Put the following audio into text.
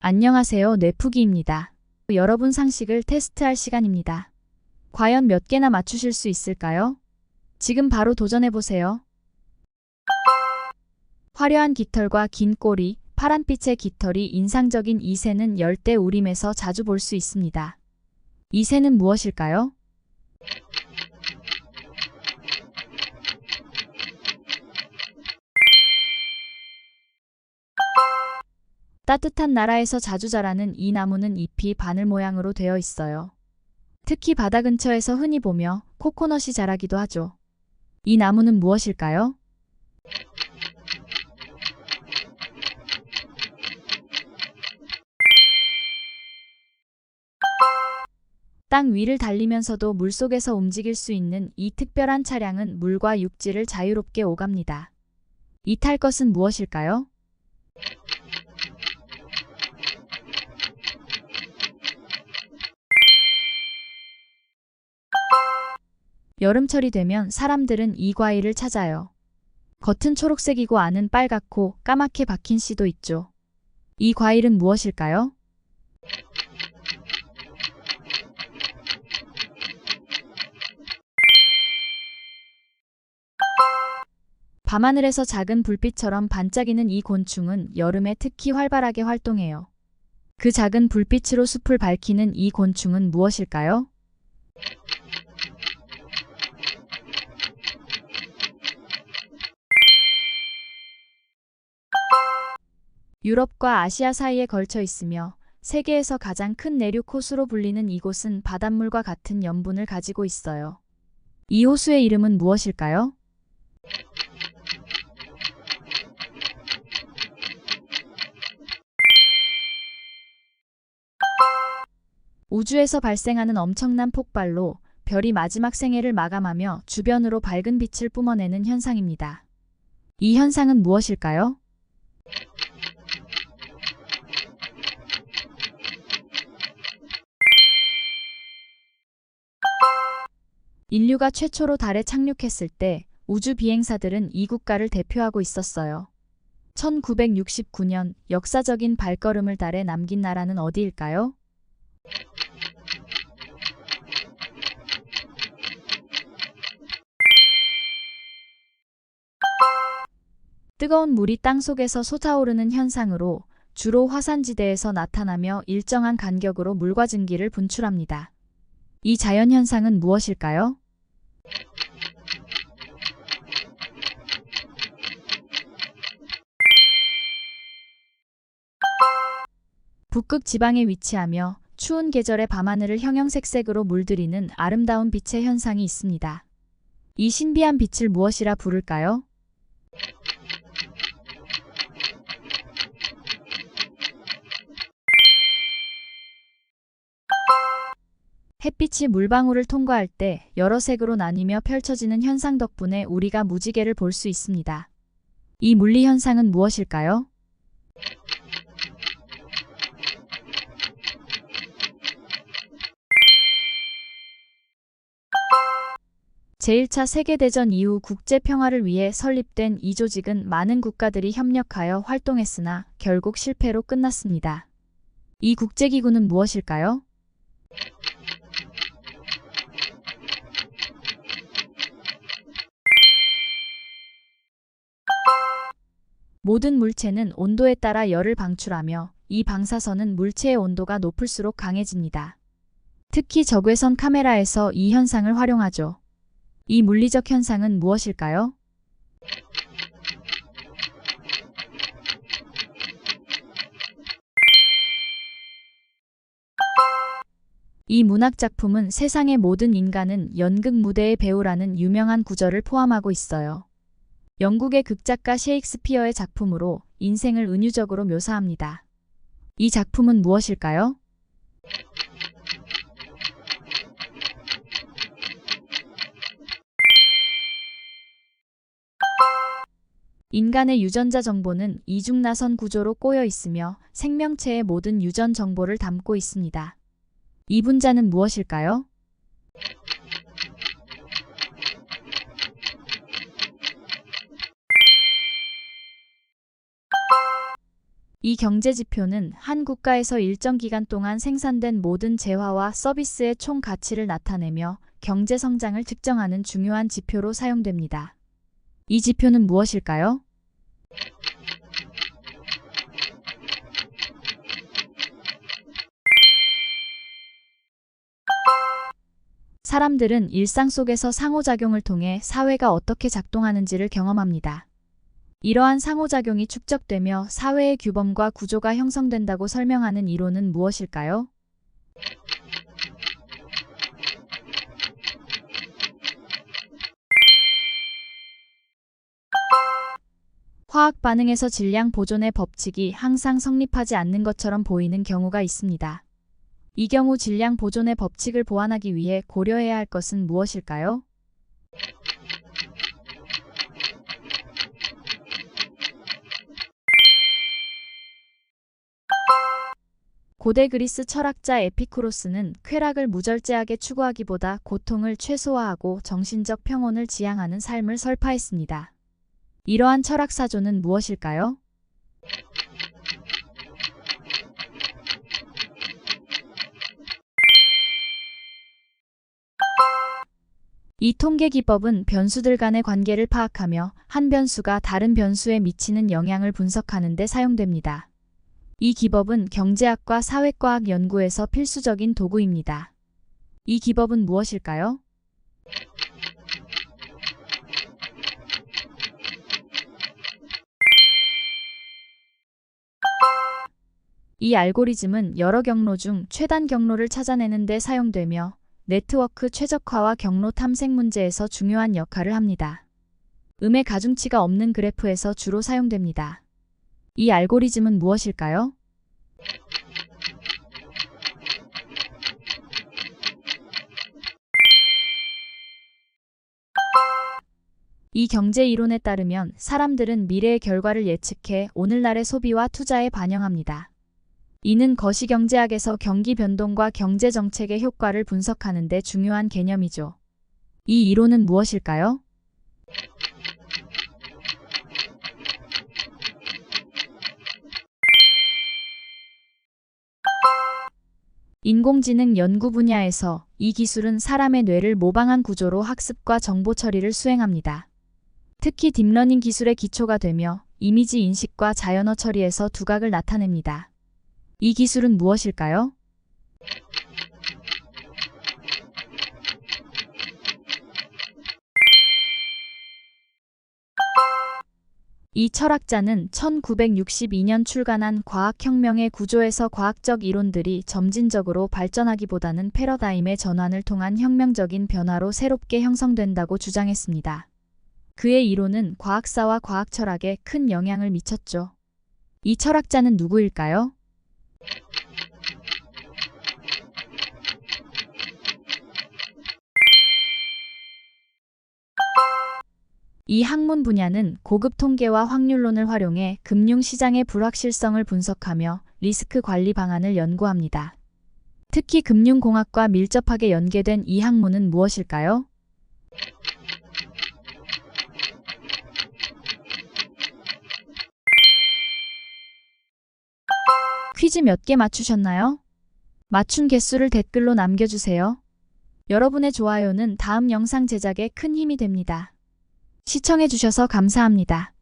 안녕하세요. 뇌푸기입니다. 여러분 상식을 테스트할 시간입니다. 과연 몇 개나 맞추실 수 있을까요? 지금 바로 도전해보세요. 화려한 깃털과 긴 꼬리, 파란빛의 깃털이 인상적인 이 새는 열대 우림에서 자주 볼 수 있습니다. 이 새는 무엇일까요? 따뜻한 나라에서 자주 자라는 이 나무는 잎이 바늘 모양으로 되어 있어요. 특히 바다 근처에서 흔히 보며 코코넛이 자라기도 하죠. 이 나무는 무엇일까요? 땅 위를 달리면서도 물속에서 움직일 수 있는 이 특별한 차량은 물과 육지를 자유롭게 오갑니다. 이 탈 것은 무엇일까요? 여름철이 되면 사람들은 이 과일을 찾아요. 겉은 초록색이고 안은 빨갛고 까맣게 박힌 씨도 있죠. 이 과일은 무엇일까요? 밤하늘에서 작은 불빛처럼 반짝이는 이 곤충은 여름에 특히 활발하게 활동해요. 그 작은 불빛으로 숲을 밝히는 이 곤충은 무엇일까요? 유럽과 아시아 사이에 걸쳐 있으며 세계에서 가장 큰 내륙 호수로 불리는 이곳은 바닷물과 같은 염분을 가지고 있어요. 이 호수의 이름은 무엇일까요? 우주에서 발생하는 엄청난 폭발로 별이 마지막 생애를 마감하며 주변으로 밝은 빛을 뿜어내는 현상입니다. 이 현상은 무엇일까요? 인류가 최초로 달에 착륙했을 때 우주 비행사들은 이 국가를 대표하고 있었어요. 1969년 역사적인 발걸음을 달에 남긴 나라는 어디일까요? 뜨거운 물이 땅속에서 솟아오르는 현상으로 주로 화산지대에서 나타나며 일정한 간격으로 물과 증기를 분출합니다. 이 자연현상은 무엇일까요? 북극 지방에 위치하며 추운 계절의 밤하늘을 형형색색으로 물들이는 아름다운 빛의 현상이 있습니다. 이 신비한 빛을 무엇이라 부를까요? 햇빛이 물방울을 통과할 때 여러 색으로 나뉘며 펼쳐지는 현상 덕분에 우리가 무지개를 볼 수 있습니다. 이 물리 현상은 무엇일까요? 제1차 세계대전 이후 국제 평화를 위해 설립된 이 조직은 많은 국가들이 협력하여 활동했으나 결국 실패로 끝났습니다. 이 국제기구는 무엇일까요? 모든 물체는 온도에 따라 열을 방출하며 이 방사선은 물체의 온도가 높을수록 강해집니다. 특히 적외선 카메라에서 이 현상을 활용하죠. 이 물리적 현상은 무엇일까요? 이 문학작품은 세상의 모든 인간은 연극 무대의 배우라는 유명한 구절을 포함하고 있어요. 영국의 극작가 셰익스피어의 작품으로 인생을 은유적으로 묘사합니다. 이 작품은 무엇일까요? 인간의 유전자 정보는 이중나선 구조로 꼬여 있으며 생명체의 모든 유전 정보를 담고 있습니다. 이 분자는 무엇일까요? 이 경제지표는 한 국가에서 일정 기간 동안 생산된 모든 재화와 서비스의 총 가치를 나타내며 경제 성장을 측정하는 중요한 지표로 사용됩니다. 이 지표는 무엇일까요? 사람들은 일상 속에서 상호작용을 통해 사회가 어떻게 작동하는지를 경험합니다. 이러한 상호작용이 축적되며 사회의 규범과 구조가 형성된다고 설명하는 이론은 무엇일까요? 화학 반응에서 질량 보존의 법칙이 항상 성립하지 않는 것처럼 보이는 경우가 있습니다. 이 경우 질량 보존의 법칙을 보완하기 위해 고려해야 할 것은 무엇일까요? 고대 그리스 철학자 에피쿠로스는 쾌락을 무절제하게 추구하기보다 고통을 최소화하고 정신적 평온을 지향하는 삶을 설파했습니다. 이러한 철학 사조는 무엇일까요? 이 통계 기법은 변수들 간의 관계를 파악하며 한 변수가 다른 변수에 미치는 영향을 분석하는 데 사용됩니다. 이 기법은 경제학과 사회과학 연구에서 필수적인 도구입니다. 이 기법은 무엇일까요? 이 알고리즘은 여러 경로 중 최단 경로를 찾아내는 데 사용되며 네트워크 최적화와 경로 탐색 문제에서 중요한 역할을 합니다. 음의 가중치가 없는 그래프에서 주로 사용됩니다. 이 알고리즘은 무엇일까요? 이 경제 이론에 따르면 사람들은 미래의 결과를 예측해 오늘날의 소비와 투자에 반영합니다. 이는 거시경제학에서 경기 변동과 경제 정책의 효과를 분석하는 데 중요한 개념이죠. 이 이론은 무엇일까요? 인공지능 연구 분야에서 이 기술은 사람의 뇌를 모방한 구조로 학습과 정보 처리를 수행합니다. 특히 딥러닝 기술의 기초가 되며 이미지 인식과 자연어 처리에서 두각을 나타냅니다. 이 기술은 무엇일까요? 이 철학자는 1962년 출간한 과학혁명의 구조에서 과학적 이론들이 점진적으로 발전하기보다는 패러다임의 전환을 통한 혁명적인 변화로 새롭게 형성된다고 주장했습니다. 그의 이론은 과학사와 과학철학에 큰 영향을 미쳤죠. 이 철학자는 누구일까요? 이 학문 분야는 고급 통계와 확률론을 활용해 금융시장의 불확실성을 분석하며 리스크 관리 방안을 연구합니다. 특히 금융공학과 밀접하게 연계된 이 학문은 무엇일까요? 퀴즈 몇 개 맞추셨나요? 맞춘 개수를 댓글로 남겨주세요. 여러분의 좋아요는 다음 영상 제작에 큰 힘이 됩니다. 시청해주셔서 감사합니다.